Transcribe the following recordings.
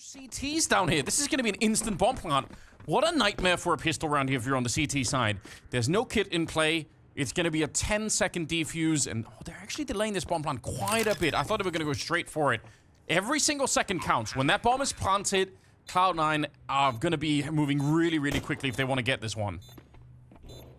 CTs down here. This is going to be an instant bomb plant. What a nightmare for a pistol round here if you're on the CT side. There's no kit in play. It's going to be a 10-second defuse, and they're actually delaying this bomb plant quite a bit. I thought they were going to go straight for it. Every single second counts. When that bomb is planted, Cloud9 are going to be moving really, really quickly if they want to get this one.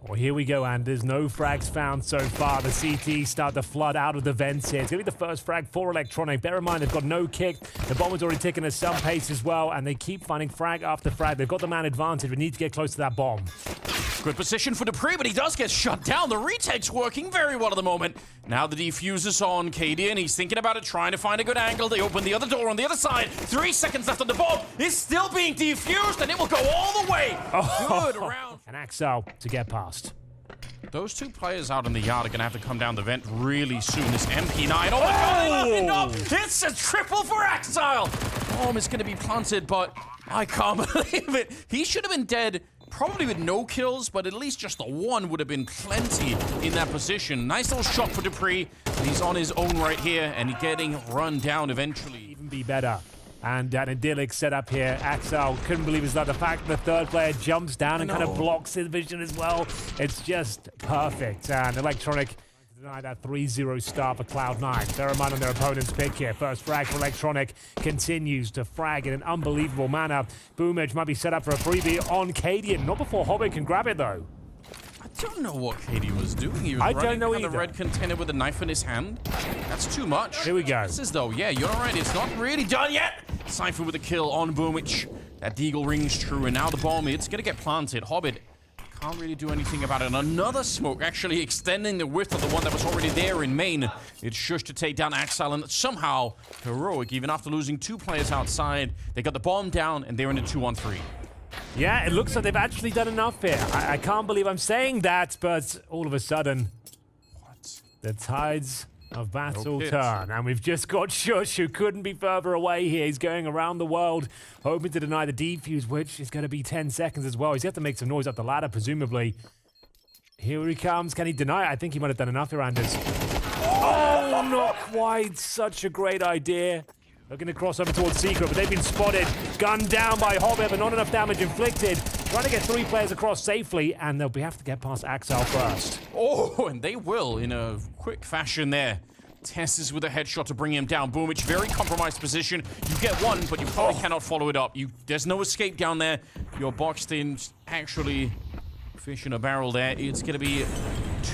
Well, here we go, and there's no frags found so far. The CT start to flood out of the vents here. It's going to be the first frag for Electronic. Bear in mind, they've got no kick. The bomb is already ticking at some pace as well, and they keep finding frag after frag. They've got the man advantage. We need to get close to that bomb. Good position for dupreeh, but he does get shut down. The retake's working very well at the moment. Now the defuse is on Cadian. He's thinking about it, trying to find a good angle. They open the other door on the other side. 3 seconds left on the bomb. It's still being defused, and it will go all the way. Good round. And Axel to get past. Those two players out in the yard are going to have to come down the vent really soon. This MP9. Oh, my God. It's a triple for Axel. Bomb is going to be planted, but I can't believe it. He should have been dead, probably with no kills, but at least just the one would have been plenty in that position. Nice little shot for dupreeh. He's on his own right here, and he's getting run down eventually. Even be better. And an idyllic setup here. Axel couldn't believe his luck. The fact the third player jumps down and kind of blocks his vision as well. It's just perfect. And Electronic deny that 3-0 start for Cloud9. Bear in mind on their opponent's pick here. First frag for Electronic continues to frag in an unbelievable manner. Boomage might be set up for a freebie on Cadian. Not before Hobbit can grab it though. I don't know what Cadian was doing. He was running on the red container with a knife in his hand. That's too much. Here we go. This is though, yeah, you're right. It's not really done yet. Cypher with a kill on Boomage. That deagle rings true, and now the bomb, it's going to get planted. Hobbit can't really do anything about it. And another smoke actually extending the width of the one that was already there in main. It's Shush to take down Axel, and somehow heroic, even after losing 2 players outside. They got the bomb down, and they're in a 2-on-3. Yeah, it looks like they've actually done enough here. I can't believe I'm saying that, but all of a sudden, the tides of battle turn. And we've just got Shush, who couldn't be further away here. He's going around the world, hoping to deny the defuse, which is going to be 10 seconds as well. He's got to make some noise up the ladder, presumably. Here he comes. Can he deny it? I think he might have done enough here, Anders. Oh, not quite. Such a great idea. Looking to cross over towards Secret, but they've been spotted. Gunned down by Hobbit, but not enough damage inflicted. Trying to get 3 players across safely, and they'll have to get past Axel first. Oh, and they will in a quick fashion there. twistzz with a headshot to bring him down. Boomage, very compromised position. You get one, but you probably cannot follow it up. There's no escape down there. You're boxed in, actually fish in a barrel there. It's going to be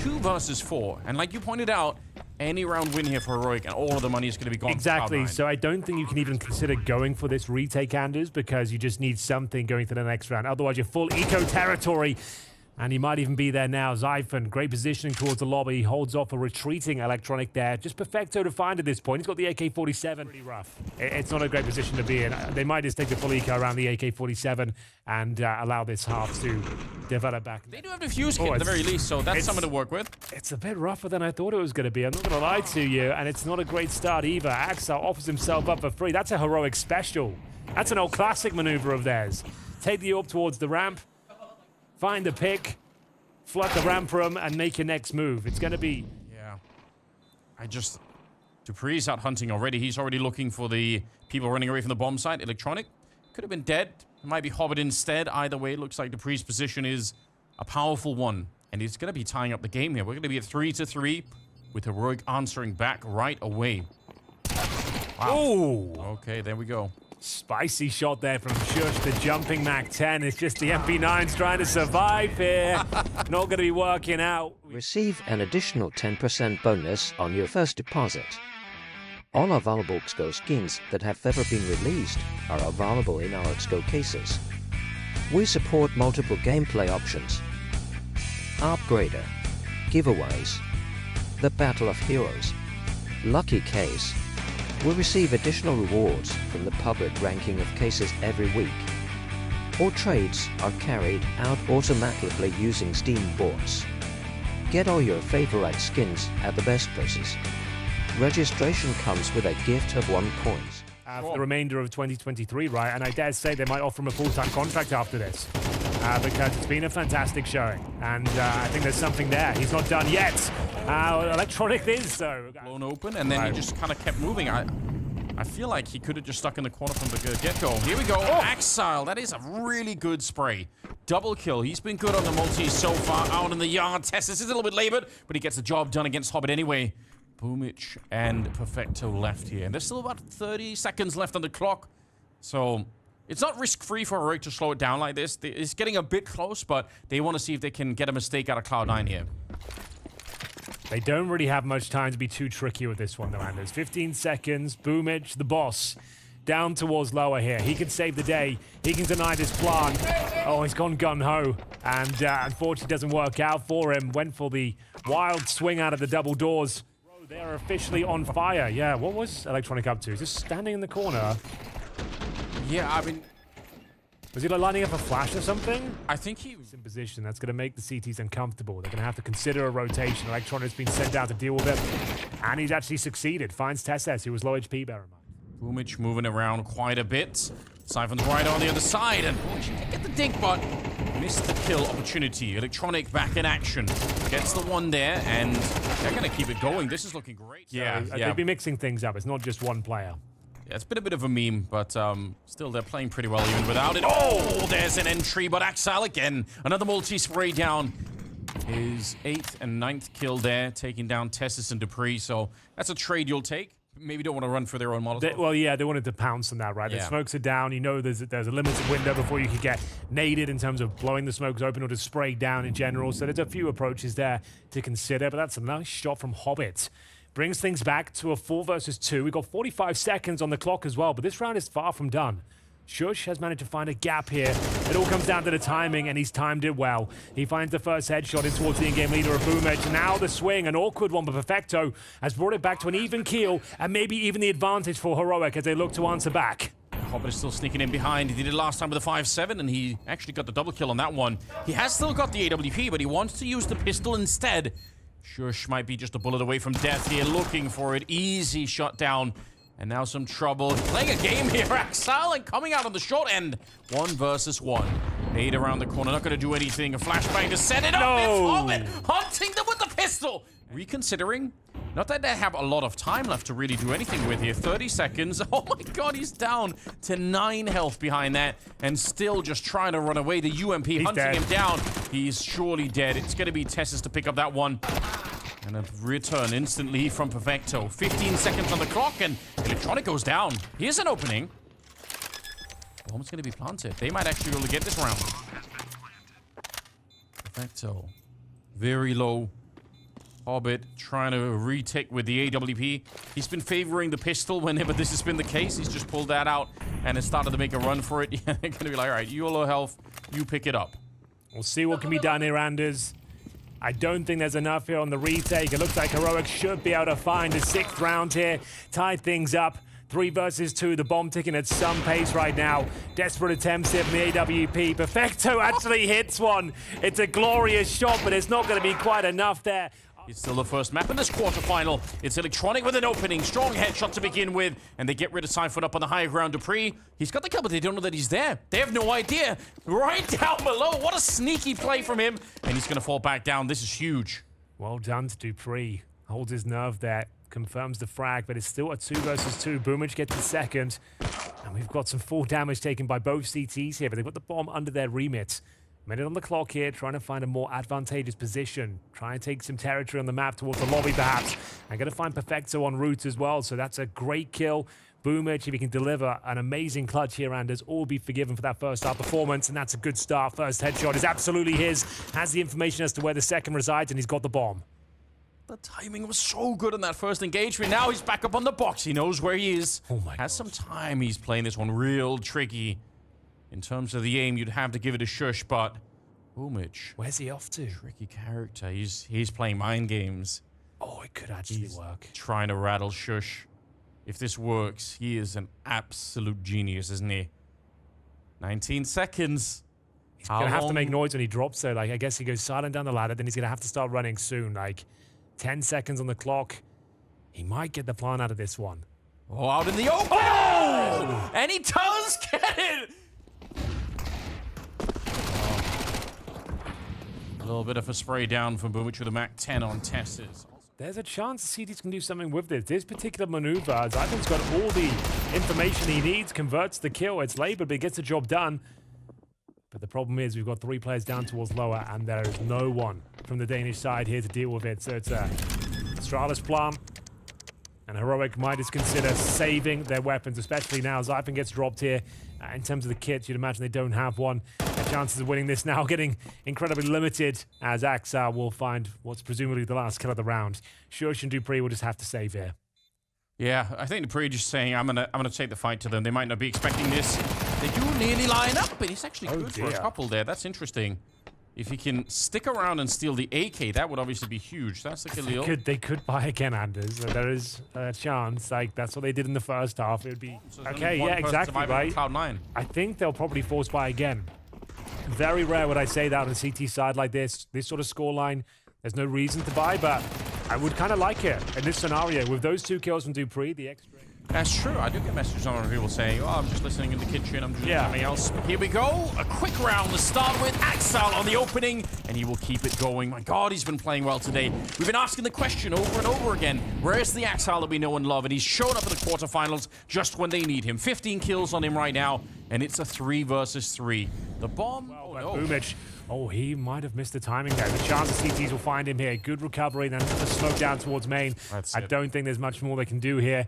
2 versus 4. And like you pointed out, any round win here for Heroic, and all of the money is going to be gone. Exactly. So I don't think you can even consider going for this retake, Anders, because you just need something going to the next round. Otherwise, you're full eco territory. And he might even be there now. Zyphon, great positioning towards the lobby. He holds off a retreating Electronic there. Just perfecto to find at this point. He's got the AK-47. Pretty rough. It's not a great position to be in. They might just take the full eco around the AK-47 and allow this half to develop back. They do have the fuse kit at the very least, so that's something to work with. It's a bit rougher than I thought it was going to be. I'm not going to lie to you. And it's not a great start either. Axel offers himself up for free. That's a Heroic special. That's an old classic maneuver of theirs. Take the AWP towards the ramp. Find the pick, flood the ramp for him, and make your next move. It's going to be... Yeah. dupreeh's out hunting already. He's already looking for the people running away from the bomb site. Electronic could have been dead. It might be Hobbit instead. Either way, it looks like dupreeh's position is a powerful one. And he's going to be tying up the game here. We're going to be at 3-3 with Heroic answering back right away. Wow. Oh! Okay, there we go. Spicy shot there from Shush, the jumping Mac-10. It's just the MP9s trying to survive here. Not going to be working out. Receive an additional 10% bonus on your first deposit. All available xgo skins that have ever been released are available in our xgo cases. We support multiple gameplay options, upgrader, giveaways, the Battle of Heroes, lucky case. We receive additional rewards from the public ranking of cases every week. All trades are carried out automatically using Steam bots. Get all your favorite skins at the best places. Registration comes with a gift of 1 coin. For the remainder of 2023, right? And I dare say they might offer him a full-time contract after this. Because it's been a fantastic showing. And I think there's something there. He's not done yet. Electronic is, so... Blown open, and then he just kind of kept moving. I I feel like he could have just stuck in the corner from the get-go. Here we go. Oh. Exile. That is a really good spray. Double kill. He's been good on the multis so far. Out in the yard. twistzz is a little bit labored, but he gets the job done against Hobbit anyway. Boomich and Perfecto left here. And there's still about 30 seconds left on the clock. So it's not risk-free for Heroic to slow it down like this. It's getting a bit close, but they want to see if they can get a mistake out of Cloud9 here. They don't really have much time to be too tricky with this one, though, Anders. 15 seconds. Boomich, the boss, down towards lower here. He can save the day. He can deny this plan. Oh, he's gone gung-ho. And unfortunately, doesn't work out for him. Went for the wild swing out of the double doors. They're officially on fire. Yeah, what was Electronic up to? Just standing in the corner. Yeah, I mean... Was he like lining up a flash or something? I think he was in position. That's going to make the CTs uncomfortable. They're going to have to consider a rotation. Electronic's been sent out to deal with it. And he's actually succeeded. Finds twistzz, who was low HP, bear in mind. Boomich moving around quite a bit. Siphon's right on the other side. And Boomich did get the dink, but missed the kill opportunity. Electronic back in action. Gets the one there, and they're going to keep it going. This is looking great. Yeah, they'll be mixing things up. It's not just one player. Yeah, it's been a bit of a meme, but still, they're playing pretty well even without it. Oh, there's an entry, but Exile again. Another multi-spray down. His 8th and 9th kill there, taking down twistzz and Dupree. So that's a trade you'll take. Maybe don't want to run for their own models. Well, yeah, they wanted to pounce on that, right? Yeah. The smokes are down. You know there's a limited window before you could get naded in terms of blowing the smokes open or just spray down in general. So there's a few approaches there to consider, but that's a nice shot from Hobbit. Brings things back to a 4 versus 2. We've got 45 seconds on the clock as well, but this round is far from done. Shush has managed to find a gap here. It all comes down to the timing, and he's timed it well. He finds the first headshot in towards the in-game leader of Boomich, and now the swing, an awkward one, but Perfecto has brought it back to an even keel, and maybe even the advantage for Heroic as they look to answer back. Hobbit is still sneaking in behind. He did it last time with a 5-7, and he actually got the double kill on that one. He has still got the AWP, but he wants to use the pistol instead. Shush might be just a bullet away from death here, looking for it. Easy shot down. And now some trouble. Playing a game here, Exile, and coming out on the short end. 1 versus 1. 8 around the corner, not going to do anything. A flashbang to set it up. No. It's Hobbit hunting them with the pistol. Reconsidering. Not that they have a lot of time left to really do anything with here. 30 seconds. Oh my god, he's down to 9 health behind that. And still just trying to run away. The UMP hunting him down. He's surely dead. It's going to be twistzz to pick up that one. And a return instantly from Perfecto. 15 seconds on the clock, and Electronic goes down. Here's an opening. Bomb's going to be planted. They might actually be able to get this round. Perfecto. Very low. Hobbit trying to retake with the AWP. He's been favoring the pistol whenever this has been the case. He's just pulled that out and has started to make a run for it. They're going to be like, all right, you low health, you pick it up. We'll see what can be done here, Anders. I don't think there's enough here on the retake. It looks like Heroic should be able to find a 6th round here. Tie things up. 3 versus 2. The bomb ticking at some pace right now. Desperate attempts here from the AWP. Perfecto actually hits one. It's a glorious shot, but it's not going to be quite enough there. It's still the first map in this quarterfinal. It's Electronic with an opening. Strong headshot to begin with. And they get rid of Siphon up on the higher ground. Dupree, he's got the kill, but they don't know that he's there. They have no idea. Right down below. What a sneaky play from him. And he's going to fall back down. This is huge. Well done to Dupree. Holds his nerve there. Confirms the frag, but it's still a 2 versus 2. Boomich gets the second. And we've got some full damage taken by both CTs here, but they've got the bomb under their remit. Minute on the clock here, trying to find a more advantageous position. Try and take some territory on the map towards the lobby, perhaps. I'm going to find Perfecto en route as well, so that's a great kill. Boomich, if he can deliver an amazing clutch here, Anders, all be forgiven for that first half performance, and that's a good start. First headshot is absolutely his. Has the information as to where the second resides, and he's got the bomb. The timing was so good in that first engagement. Now he's back up on the box. He knows where he is. Oh my God. Has some time. He's playing this one real tricky. In terms of the aim, you'd have to give it a shush, but Boomich. Where's he off to? Tricky character. He's playing mind games. Oh, it could actually work. Trying to rattle shush. If this works, he is an absolute genius, isn't he? 19 seconds. He's going to have to make noise when he drops there. Like, I guess he goes silent down the ladder, then he's going to have to start running soon. Like, 10 seconds on the clock. He might get the plan out of this one. Oh, out in the open! Oh! And he does get it! A little bit of a spray down from Boomich with a Mac 10 on twistzz. there's a chance the CTs can do something with this. This particular maneuver, Zyphon's got all the information he needs, converts the kill. It's labored, but he gets the job done. But the problem is we've got 3 players down towards lower, and there is no one from the Danish side here to deal with it. So it's a Astralis plant. And Heroic might just consider saving their weapons, especially now. Zyphon gets dropped here. In terms of the kits, you'd imagine they don't have one. Their chances of winning this now getting incredibly limited, as Axel will find what's presumably the last kill of the round. Shush and Dupree will just have to save here. Yeah, I think Dupree just saying, I'm gonna take the fight to them. They might not be expecting this. They do nearly line up, but he's actually good for a couple there. That's interesting. If he can stick around and steal the AK, that would obviously be huge. That's the kill. They could buy again, Anders. There is a chance. Like, that's what they did in the first half. It would be... So okay, yeah, exactly, right? Cloud9. I think they'll probably force buy again. Very rare would I say that on a CT side like this. This sort of scoreline, there's no reason to buy, but I would kind of like it in this scenario. With those 2 kills from Dupree, the extra... That's true. I do get messages on people saying, oh, I'm just listening in the kitchen, I'm doing something else. But here we go. A quick round to start with. Axel on the opening, and he will keep it going. My God, he's been playing well today. We've been asking the question over and over again. Where's the Axel that we know and love? And he's shown up in the quarterfinals just when they need him. 15 kills on him right now, and it's a 3 versus 3. The bomb. Boomich. Oh, he might have missed the timing there. The chance the CTs will find him here. Good recovery, then the smoke down towards main. I don't think there's much more they can do here.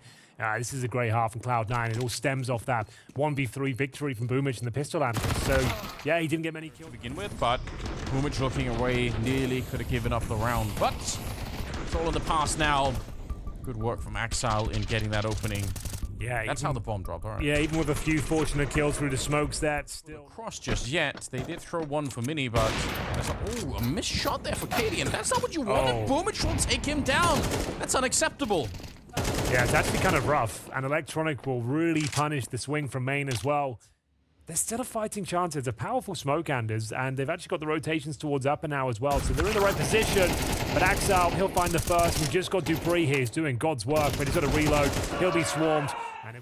This is a great half from Cloud9. It all stems off that 1v3 victory from Boomich and the pistol anvil. So, yeah, he didn't get many kills to begin with, but Boomich looking away, nearly could have given up the round. But it's all in the past now. Good work from Axel in getting that opening. Yeah, that's how the bomb dropped. All right. Yeah, even with a few fortunate kills through the smokes, that's still... Cross just yet. They did throw one for Mini, but... a missed shot there for Katie, and that's not what you wanted. Boomich will take him down. That's unacceptable. Yeah, it's actually kind of rough, and Electronic will really punish the swing from main as well. There's still a fighting chance. It's a powerful smoke, Anders, and they've actually got the rotations towards upper now as well, so they're in the right position. But Axel, he'll find the first. We've just got Dupree here. He's doing God's work, but he's got to reload. He'll be swarmed. And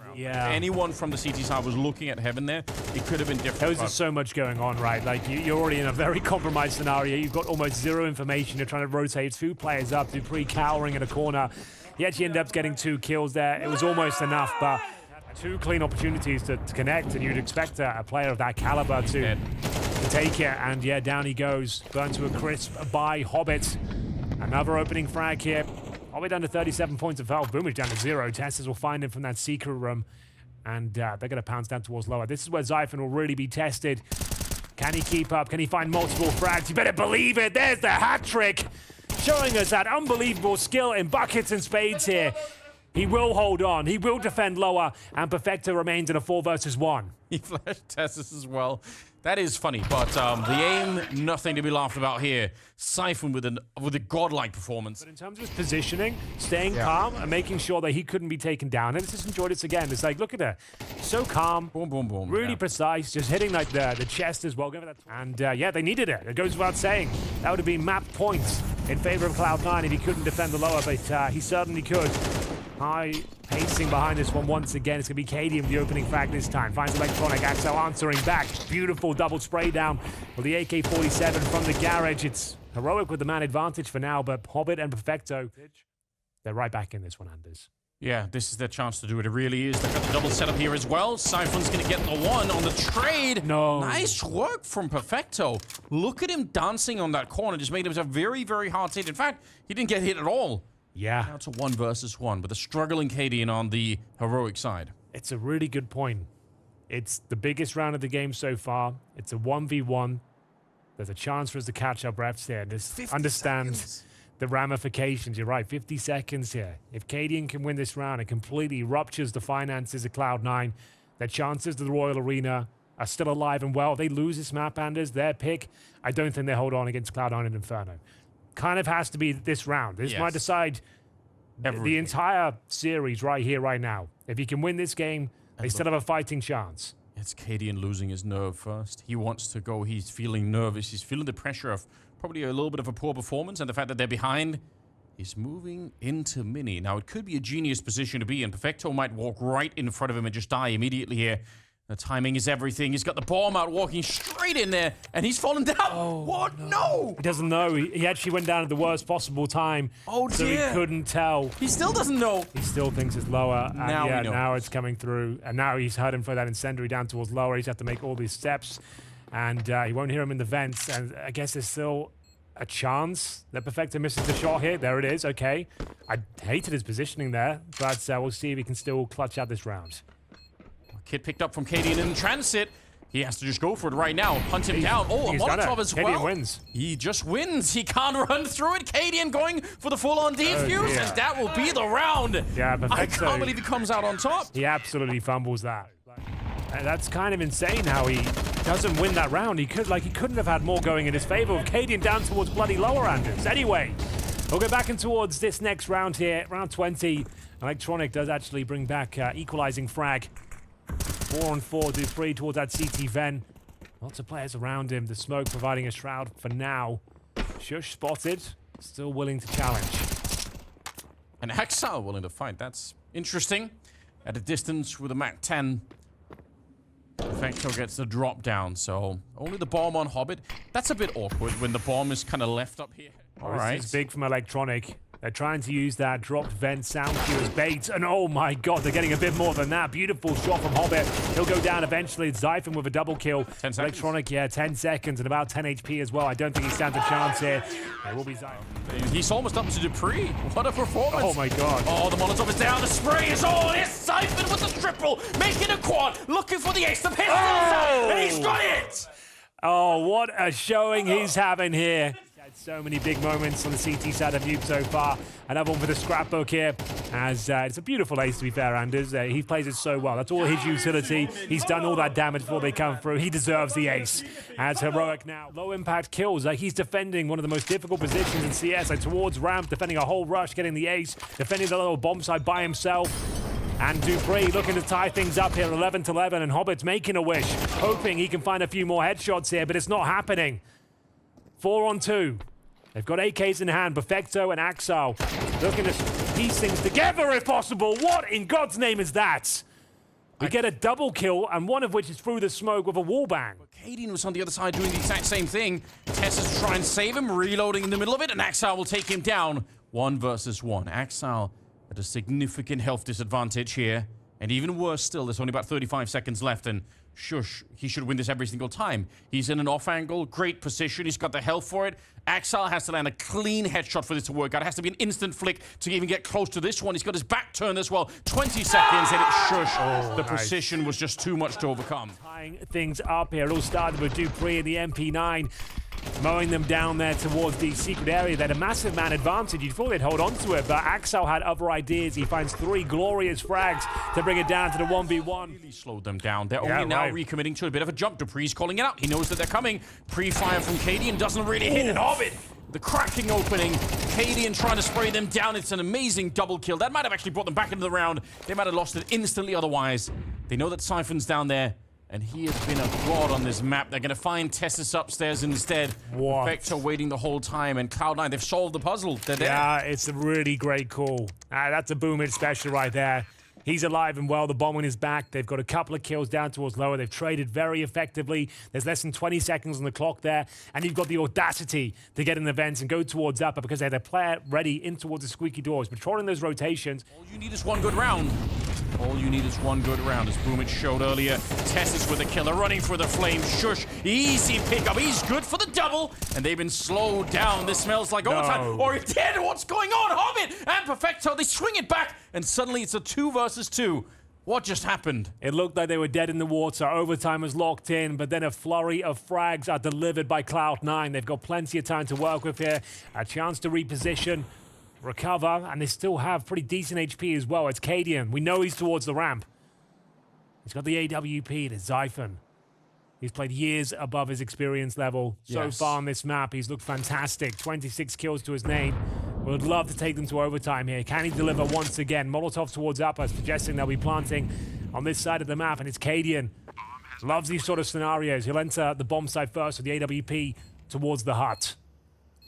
anyone from the CT side was looking at heaven there, it could have been different. There was just so much going on, right? Like, you're already in a very compromised scenario. You've got almost 0 information. You're trying to rotate 2 players up. Dupree cowering in a corner. He actually ended up getting 2 kills there. It was almost enough, but 2 clean opportunities to connect, and you'd expect a player of that caliber to take it. And yeah, down he goes. Burned to a crisp by Hobbit. Another opening frag here. Hobbit down to 37 points of health. Boomich down to 0. twistzz will find him from that secret room, and they're going to pounce down towards lower. This is where Zyphon will really be tested. Can he keep up? Can he find multiple frags? You better believe it. There's the hat trick, showing us that unbelievable skill in buckets and spades here. He will hold on. He will defend lower, and Perfecto remains in a 4 versus 1. He flashed twistzz as well. That is funny, but the aim, nothing to be laughed about here. Zyphon with a godlike performance. But in terms of his positioning, staying calm and making sure that he couldn't be taken down. And just enjoyed this again. It's like, look at that. So calm. Boom, boom, boom. Really precise. Just hitting like the chest as well. And yeah, they needed it. It goes without saying. That would have been map points in favor of Cloud9 if he couldn't defend the lower, but he certainly could. High pacing behind this one once again. It's going to be Katie with the opening frag this time. Finds Electronic. Axel answering back. Beautiful double spray down with the AK-47 from the garage. It's Heroic with the man advantage for now, but Hobbit and Perfecto, they're right back in this one, Anders. Yeah, this is their chance to do it. It really is. They've got the double setup here as well. Zyphon's going to get the one on the trade. No. Nice work from Perfecto. Look at him dancing on that corner. Just made it a very, very hard hit. In fact, he didn't get hit at all. Yeah. Now it's a 1 versus 1 with a struggling Cadian on the Heroic side. It's a really good point. It's the biggest round of the game so far. It's a 1v1. There's a chance for us to catch up reps here and just understand the ramifications. You're right, 50 seconds here. If Cadian can win this round, it completely ruptures the finances of Cloud9. Their chances to the Royal Arena are still alive and well. If they lose this map, Anders, their pick, I don't think they hold on against Cloud9 and Inferno. Kind of has to be this round. This might decide the entire series right here, right now. If he can win this game, they still have a fighting chance. It's Cadian losing his nerve first. He wants to go. He's feeling nervous. He's feeling the pressure of probably a little bit of a poor performance and the fact that they're behind. He's moving into Mini. Now, it could be a genius position to be in. Perfecto might walk right in front of him and just die immediately here. The timing is everything. He's got the bomb out, walking straight in there, and he's fallen down. Oh, what? No! He doesn't know. He actually went down at the worst possible time. Oh, so dear. he couldn't tell. He still doesn't know. He still thinks it's lower. And Now yeah, we know. now it's coming through. And now he's heard him for that incendiary down towards lower. He's had to make all these steps. And he won't hear him in the vents. And I guess there's still a chance that Perfecto misses the shot here. There it is. Okay. I hated his positioning there. But we'll see if he can still clutch out this round. Kid picked up from Cadian in transit. He has to just go for it right now. Hunt him down. Oh, a Molotov as well. Cadian wins. He just wins. He can't run through it. Cadian going for the full-on defuse, and that will be the round. Yeah, I Perfecto. can't believe he comes out on top. He absolutely fumbles that. And that's kind of insane how he doesn't win that round. He couldn't have had more going in his favor with Cadian down towards bloody lower Anders. Anyway, we'll go back in towards this next round here, round 20. Electronic does actually bring back equalizing frag. 4-on-4, do 3 towards that CT Ven. Lots of players around him. The smoke providing a shroud for now. Shush spotted, still willing to challenge. And Exile willing to fight. That's interesting. At a distance with a Mac 10. Perfecto gets the drop down, so only the bomb on Hobbit. That's a bit awkward when the bomb is kind of left up here. All right. This is big from Electronic. They're trying to use that dropped vent sound cue as bait, and oh my god, they're getting a bit more than that. Beautiful shot from Hobbit. He'll go down eventually. It's Zyphon with a double kill. 10 seconds. Electronic, yeah, 10 seconds and about 10 HP as well. I don't think he stands a chance here. It will be Zyphon. He's almost up to Dupree. What a performance. Oh my god. Oh, the Molotov is down. The spray is on. It's Zyphon with the triple. Making a quad. Looking for the ace. The pistol out. And he's got it. Oh, what a showing he's having here. So many big moments on the CT side of Noob so far. Another one for the scrapbook here, as it's a beautiful ace, to be fair, Anders. He plays it so well. That's all his utility. He's done all that damage before they come through. He deserves the ace. As Heroic now. Low impact kills. He's defending one of the most difficult positions in CS. Towards ramp, defending a whole rush, getting the ace, defending the little bomb side by himself. And Dupree looking to tie things up here, 11-11, and Hobbit's making a wish, hoping he can find a few more headshots here, but it's not happening. 4-on-2. They've got AKs in hand, Perfecto and Axel. Looking to piece things together if possible. What in God's name is that? We get a double kill, and one of which is through the smoke with a wallbang. Cadian was on the other side doing the exact same thing. Tess is trying to save him, reloading in the middle of it, and Axel will take him down. 1 versus 1. Axel at a significant health disadvantage here. And even worse still, there's only about 35 seconds left, and shush, he should win this every single time. He's in an off angle, great position, he's got the health for it. Axel has to land a clean headshot for this to work out. It has to be an instant flick to even get close to this one. He's got his back turned as well. 20 seconds, and it's shush. Oh, the nice. precision was just too much to overcome. Tying things up here. It all started with Dupree and the MP9. Mowing them down there towards the secret area. They had a massive man advantage. You'd thought they'd hold on to it, but Axel had other ideas. He finds 3 glorious frags to bring it down to the 1v1. Really slowed them down. They're only now recommitting to a bit of a jump. Dupree's calling it out. He knows that they're coming. Pre-fire from Cadian doesn't really hit it. Hobbit, the cracking opening. Cadian trying to spray them down. It's an amazing double kill. That might have actually brought them back into the round. They might have lost it instantly otherwise. They know that Siphon's down there. And he has been a fraud on this map. They're going to find Tessus upstairs instead. What? Vector waiting the whole time. And Cloud9, they've solved the puzzle. They're there. Yeah, it's a really great call. That's a booming special right there. He's alive and well. The bomb on his back. They've got a couple of kills down towards lower. They've traded very effectively. There's less than 20 seconds on the clock there. And you've got the audacity to get in the vents and go towards upper because they had a player ready in towards the squeaky doors. Patrolling those rotations. All you need is one good round. All you need is one good round, as Boomich showed earlier. Tessus with a killer, running for the flame. Shush, easy pickup. He's good for the double, and they've been slowed down. This smells like overtime. Or he did. What's going on? Hobbit and Perfecto, they swing it back, and suddenly it's a 2 versus 2. What just happened? It looked like they were dead in the water. Overtime was locked in, but then a flurry of frags are delivered by Cloud9. They've got plenty of time to work with here. A chance to reposition, recover, and they still have pretty decent HP as well. It's Cadian. We know he's towards the ramp. He's got the AWP to Zyphon. He's played years above his experience level. So far on this map, he's looked fantastic. 26 kills to his name. We would love to take them to overtime here. Can he deliver once again? Molotov towards upper, suggesting they'll be planting on this side of the map, and it's Cadian. Loves these sort of scenarios. He'll enter the bomb side first with the AWP towards the hut.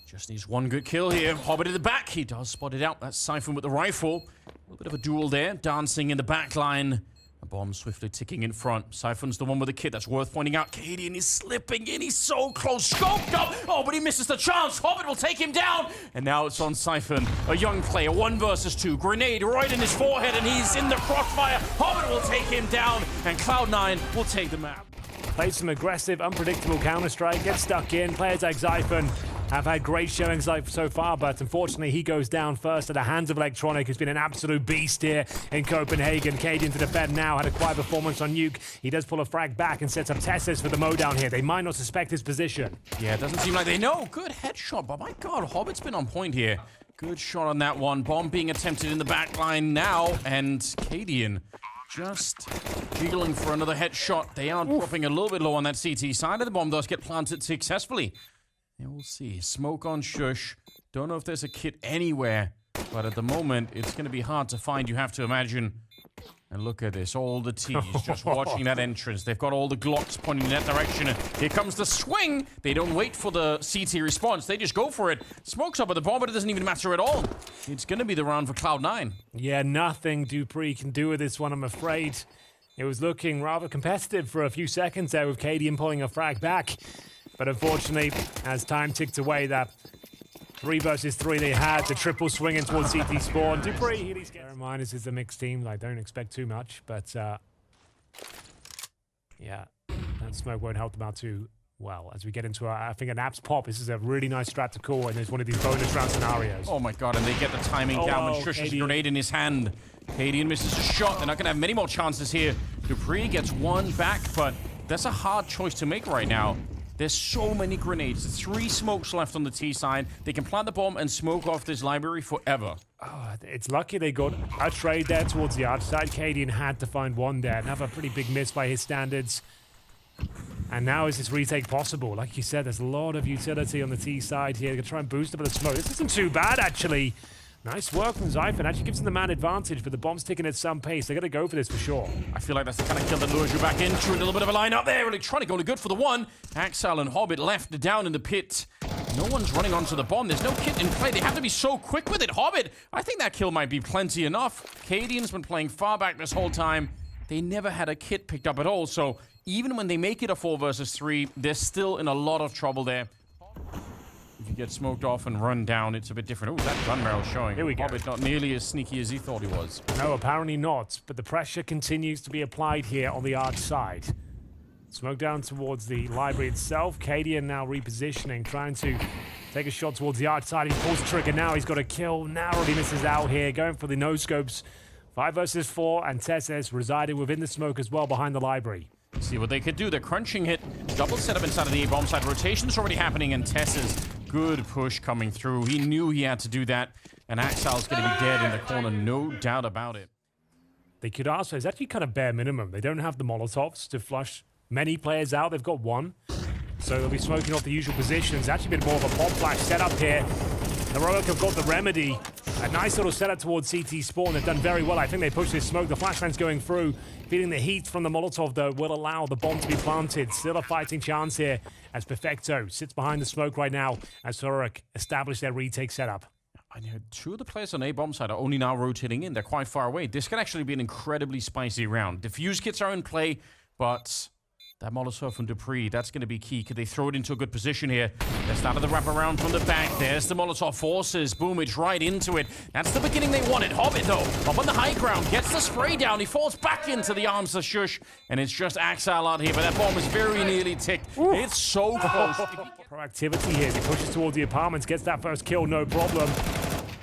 Just needs one good kill here. Hobbit at the back. He does spot it out. That's Zyphon with the rifle. A little bit of a duel there. Dancing in the back line A bomb swiftly ticking in front. Siphon's the one with the kit that's worth pointing out. Cadian is slipping in. He's so close. Scoped up. Oh, but he misses the chance. Hobbit will take him down. And now it's on Siphon. A young player, 1 versus 2. Grenade right in his forehead, and he's in the crossfire. Hobbit will take him down, and Cloud9 will take the map. Plays some aggressive, unpredictable counter-strike, gets stuck in. Players like Siphon have had great showings so far, but unfortunately he goes down first at the hands of Electronic, who's been an absolute beast here in Copenhagen. Cadian to defend now, had a quiet performance on Nuke. He does pull a frag back and sets up twistzz for the mowdown here. They might not suspect his position. Yeah, it doesn't seem like they know. Good headshot, but my god, Hobbit's been on point here. Good shot on that one. Bomb being attempted in the back line now, and Cadian just jiggling for another headshot. They are dropping a little bit low on that CT side, and the bomb does get planted successfully. Yeah, we'll see. Smoke on Shush. Don't know if there's a kit anywhere, but at the moment, it's going to be hard to find, you have to imagine. And look at this. All the T's just watching that entrance. They've got all the Glocks pointing in that direction. And here comes the swing. They don't wait for the CT response. They just go for it. Smoke's up with the bomb, but it doesn't even matter at all. It's going to be the round for Cloud9. Yeah, nothing dupreeh can do with this one, I'm afraid. It was looking rather competitive for a few seconds there with Cadian pulling a frag back. But unfortunately, as time ticked away, that 3 versus 3 they had, the triple swinging towards CT spawn. dupreeh, bear in mind, this is a mixed team. I don't expect too much, but yeah, that smoke won't help them out too well. As we get into, I think, an apps pop, this is a really nice strat to call, and there's one of these bonus round scenarios. Oh my god, and they get the timing down when Shush has a grenade in his hand. Cadian misses a shot. They're not going to have many more chances here. dupreeh gets one back, but that's a hard choice to make right now. There's so many grenades. 3 smokes left on the T side. They can plant the bomb and smoke off this library forever. Oh, it's lucky they got a trade there towards the outside. Cadian had to find one there. Another pretty big miss by his standards. And now is this retake possible? Like you said, there's a lot of utility on the T side here. They're going to try and boost a bit of smoke. This isn't too bad, actually. Nice work from Siphon. Actually gives them the man advantage, but the bomb's ticking at some pace. They're going to go for this for sure. I feel like that's the kind of kill that lures you back into. A little bit of a line up there. Electronic only good for the one. Axel and Hobbit left down in the pit. No one's running onto the bomb. There's no kit in play. They have to be so quick with it. Hobbit, I think that kill might be plenty enough. Cadian's been playing far back this whole time. They never had a kit picked up at all. So even when they make it a 4 versus 3, they're still in a lot of trouble there. If you get smoked off and run down, it's a bit different. Oh, that gun barrel showing. Here we go. Hobbit not nearly as sneaky as he thought he was. No, apparently not. But the pressure continues to be applied here on the arch side. Smoke down towards the library itself. Cadian now repositioning, trying to take a shot towards the arch side. He pulls the trigger now. He's got a kill. Narrowly misses out here. Going for the no-scopes. 5 versus 4, and twistzz residing within the smoke as well behind the library. See what they could do. They're crunching hit. Double setup inside of the A-bomb side. Rotation's already happening, and twistzz good push coming through. He knew he had to do that, and Axel's going to be dead in the corner, no doubt about it. They could also, it's actually kind of bare minimum. They don't have the Molotovs to flush many players out. They've got 1. So they'll be smoking off the usual positions. Actually been more of a pop flash setup here. Heroic have got the remedy. A nice little setup towards CT spawn. They've done very well. I think they push this smoke. The flashbang's going through. Feeling the heat from the Molotov, though, will allow the bomb to be planted. Still a fighting chance here as Perfecto sits behind the smoke right now as Heroic establish their retake setup. I know 2 of the players on A-bomb side are only now rotating in. They're quite far away. This could actually be an incredibly spicy round. Diffuse kits are in play, but that Molotov from dupreeh, that's going to be key. Could they throw it into a good position here? They're starting to wrap around from the back. There's the Molotov forces. Boomage right into it. That's the beginning they wanted. Hobbit, though, up on the high ground, gets the spray down. He falls back into the arms of Shush, and it's just Axel out here, but that bomb is very nearly ticked. Ooh. It's so close. Proactivity here. He pushes towards the apartments, gets that first kill, no problem.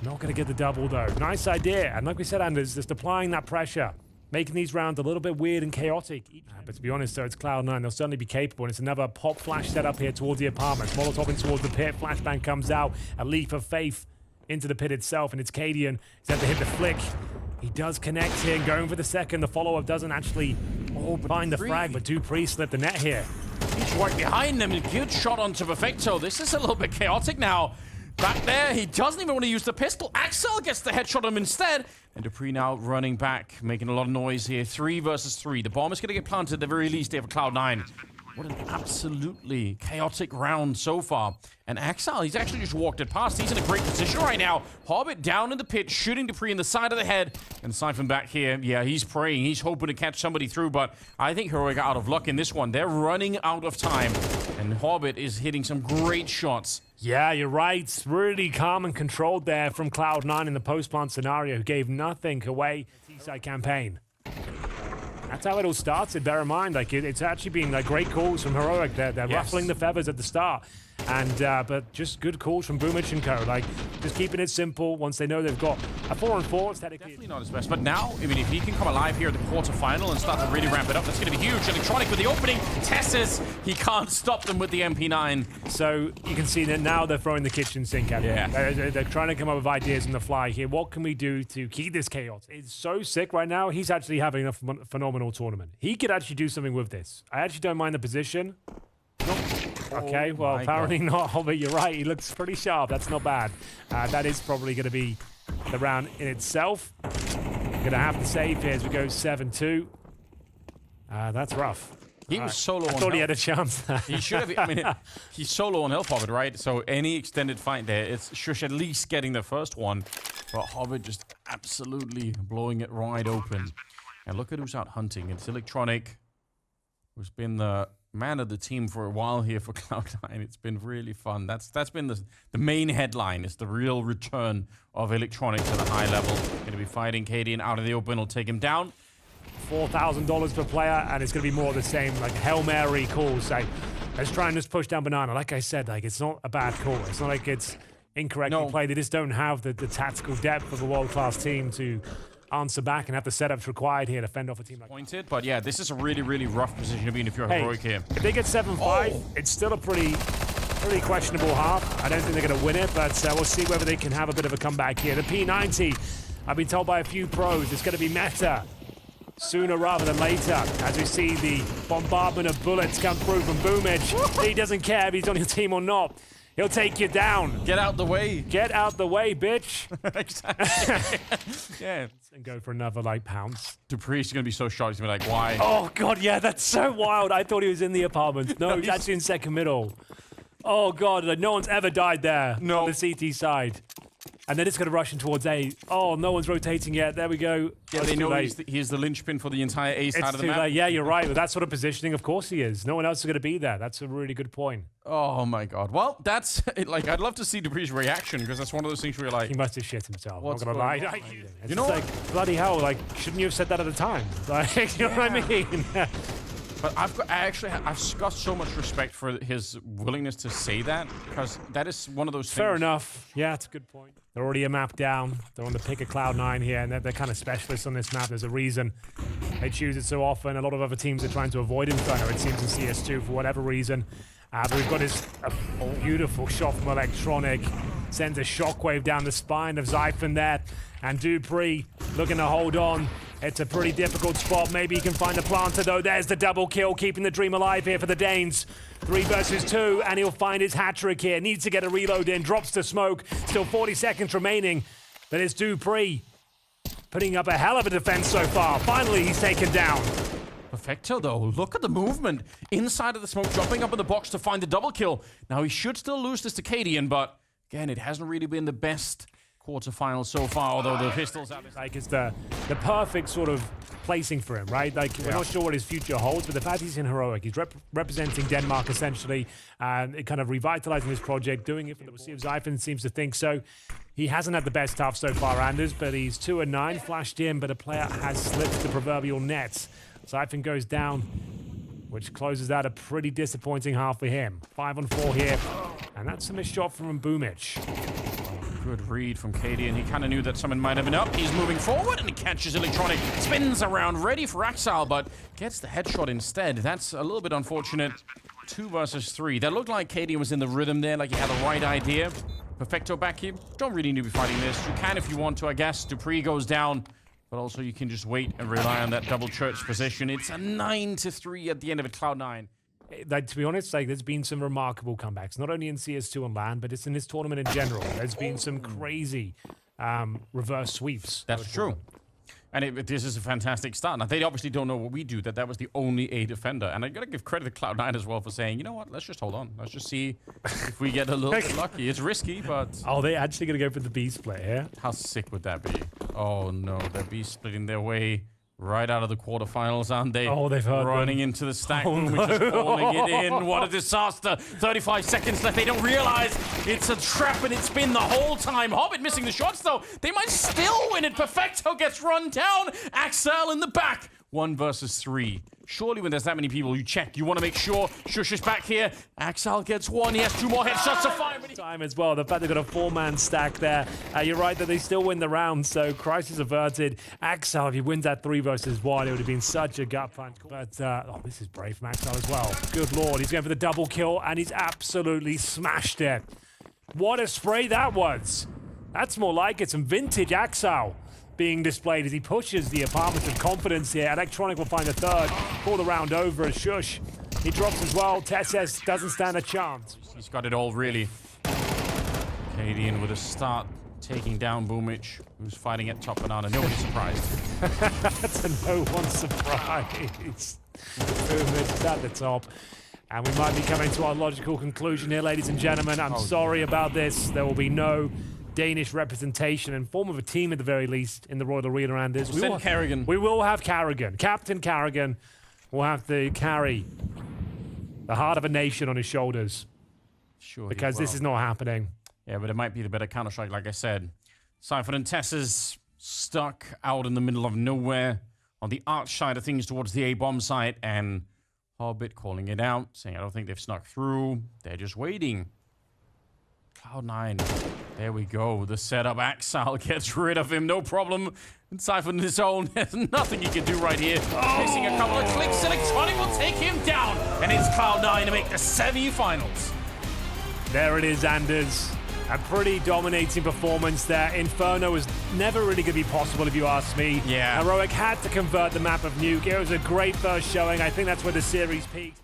Not going to get the double, though. Nice idea. And like we said, Anders, just applying that pressure, making these rounds a little bit weird and chaotic. But to be honest, though, it's Cloud9. They'll certainly be capable. And it's another pop flash setup here towards the apartments. Molotov in towards the pit. Flashbang comes out. A leap of faith into the pit itself. And it's Cadian. He's had to hit the flick. He does connect here and going for the second. The follow-up doesn't actually find the frag, but dupreeh slipped the net here. He's right behind them. Good shot onto Perfecto. This is a little bit chaotic now. Back there, he doesn't even want to use the pistol. Axel gets the headshot on him instead. And dupreeh now running back, making a lot of noise here. 3 versus 3. The bomb is going to get planted at the very least here for Cloud9. What an absolutely chaotic round so far. And Axel, he's actually just walked it past. He's in a great position right now. Hobbit down in the pit, shooting dupreeh in the side of the head. And Siphon back here, yeah, he's praying. He's hoping to catch somebody through, but I think Heroic are out of luck in this one. They're running out of time. And Hobbit is hitting some great shots. Yeah, you're right. Really calm and controlled there from Cloud9 in the post-plant scenario, who gave nothing away in the T-side campaign. That's how it all started. Bear in mind, like it's actually been like great calls from Heroic. They're ruffling the feathers at the start, and but just good calls from Boomich and Co. Like just keeping it simple. Once they know they've got a 4-on-4, it's definitely not his best. But now, I mean, if he can come alive here at the quarterfinal and start to really ramp it up, that's going to be huge. Electronic with the opening, testers. He can't stop them with the MP9. So you can see that now they're throwing the kitchen sink at him. Yeah. They're trying to come up with ideas on the fly here. What can we do to keep this chaos? It's so sick right now. He's actually having a phenomenal tournament. He could actually do something with this. I actually don't mind the position. Okay, well, apparently not. But you're right. He looks pretty sharp. That's not bad. That is probably going to be the round in itself. Going to have to save here as we go 7-2. That's rough. He was solo on I thought he had a chance. He should have. I mean, he's solo on health, Hobbit, right? So any extended fight there, it's Shush at least getting the first one. But Hobbit just absolutely blowing it wide open. And look at who's out hunting. It's Electronic, who's been the man of the team for a while here for Cloud9. It's been really fun. That's been the main headline. It's the real return of Electronic to the high level. Going to be fighting Cadian out of the open. Will take him down. $4,000 per player, and it's going to be more of the same, like Hail Mary calls. Say, let's try and just push down Banana. Like I said, like it's not a bad call. It's not like it's incorrectly played. They just don't have the tactical depth of a world-class team to answer back and have the setups required here to fend off a team like Pointed, but yeah, this is a really, really rough position to be in if you're Heroic here. If they get 7-5, it's still a pretty questionable half. I don't think they're going to win it, but we'll see whether they can have a bit of a comeback here. The P90, I've been told by a few pros, it's going to be meta sooner rather than later, as we see the bombardment of bullets come through from Boomich. He doesn't care if he's on your team or not. He'll take you down. Get out the way. Get out the way, bitch. Exactly. Yeah. And go for another, like, pounce. dupreeh's going to be so shocked. He's going to be like, why? Oh, God, yeah, that's so wild. I thought he was in the apartment. No, he's actually in second middle. Oh, God, like, no one's ever died there on the CT side. And then it's going to rush in towards A. Oh, no one's rotating yet. There we go. Yeah, they know he's the linchpin for the entire A side of the map. Late. Yeah, you're right. With that sort of positioning, of course he is. No one else is going to be there. That's a really good point. Oh, my God. Well, that's it. Like, I'd love to see dupreeh's reaction, because that's one of those things where you're like... He must have shit himself. What's I'm not going to lie. You know what? Like, bloody hell, like, shouldn't you have said that at the time? Like, you know what I mean? But I've got so much respect for his willingness to say that, because that is one of those things. Fair enough. Yeah, it's a good point. They're already a map down. They're on the pick of Cloud9 here, and they're kind of specialists on this map. There's a reason they choose it so often. A lot of other teams are trying to avoid him. I know it seems in CS2 for whatever reason. But we've got his beautiful shot from Electronic. Sends a shockwave down the spine of Zyphon there. And dupreeh looking to hold on. It's a pretty difficult spot. Maybe he can find the planter, though. There's the double kill, keeping the dream alive here for the Danes. 3 versus 2, and he'll find his hat-trick here. Needs to get a reload in. Drops the smoke. Still 40 seconds remaining. But it's dupreeh putting up a hell of a defense so far. Finally, he's taken down. Perfecto, though. Look at the movement. Inside of the smoke, jumping up in the box to find the double kill. Now, he should still lose this to Cadian, but again, it hasn't really been the best quarterfinal so far, although the pistols have... Like, it's the perfect sort of placing for him, right? Like, we're not sure what his future holds, but the fact he's in Heroic, he's representing Denmark, essentially, and kind of revitalizing his project, doing it for the Sea of Zyphon seems to think so. He hasn't had the best half so far, Anders, but he's 2-9, flashed in, but a player has slipped the proverbial net. Zyphon goes down, which closes out a pretty disappointing half for him. 5-on-4 here, and that's a missed shot from Boomich. Good read from Cadian. He kind of knew that someone might have been up. He's moving forward, and he catches Electronic. Spins around, ready for Axel, but gets the headshot instead. That's a little bit unfortunate. 2 versus 3. That looked like Cadian was in the rhythm there, like he had the right idea. Perfecto back here. Don't really need to be fighting this. You can if you want to, I guess. dupreeh goes down, but also you can just wait and rely on that double church position. It's a 9-3 at the end of it, Cloud9. Like, to be honest, like, there's been some remarkable comebacks, not only in CS2 on LAN, but it's in this tournament in general. There's been some crazy reverse sweeps. That's true. And this is a fantastic start. Now, they obviously don't know what we do, that was the only A defender. And I got to give credit to Cloud9 as well for saying, you know what, let's just hold on. Let's just see if we get a little bit lucky. It's risky, but... Oh, they're actually going to go for the B split here? How sick would that be? Oh, no, they're B splitting their way right out of the quarterfinals, aren't they? Oh, they've heard running them. Into the stack room, no. Just calling it in. What a disaster. 35 seconds left. They don't realize it's a trap, and it's been the whole time. Hobbit missing the shots, though. They might still win it. Perfecto gets run down. Axel in the back. 1 versus 3. Surely when there's that many people, you check. You want to make sure Shush is back here. Axel gets 1. He has 2 more headshots to fire. Time as well. The fact they've got a 4-man stack there. You're right that they still win the round, so crisis averted. Axel, if he wins that 3 versus 1, it would have been such a gut punch. But, oh, this is brave from Axel as well. Good lord, he's going for the double kill, and he's absolutely smashed it. What a spray that was. That's more like it. Some vintage Axel being displayed as he pushes the apartment of confidence here. Electronic will find a 3rd for the round over as Shush. He drops as well. twistzz doesn't stand a chance. He's got it all, really. Canadian with a start, taking down Boomich, who's fighting at top banana. Nobody's surprised. That's a no one surprise. Boomich is at the top. And we might be coming to our logical conclusion here, ladies and gentlemen. I'm sorry about this. There will be no Danish representation and form of a team at the very least in the Royal Arena, Anders. We will have Carrigan. Captain Carrigan will have to carry the heart of a nation on his shoulders. Sure. Because this is not happening. Yeah, but it might be the better Counter-Strike, like I said. Cypher and twistzz is stuck out in the middle of nowhere on the arch side of things towards the A-bomb site, and Hobbit calling it out, saying, I don't think they've snuck through. They're just waiting. Cloud9. There we go. The setup. Axel gets rid of him. No problem. And Cypher on his own. There's nothing he can do right here. Missing a couple of clicks. Electronic will take him down. And it's Cloud9 to make the semi-finals. There it is, Anders. A pretty dominating performance there. Inferno was never really going to be possible, if you ask me. Yeah. Heroic had to convert the map of Nuke. It was a great first showing. I think that's where the series peaked.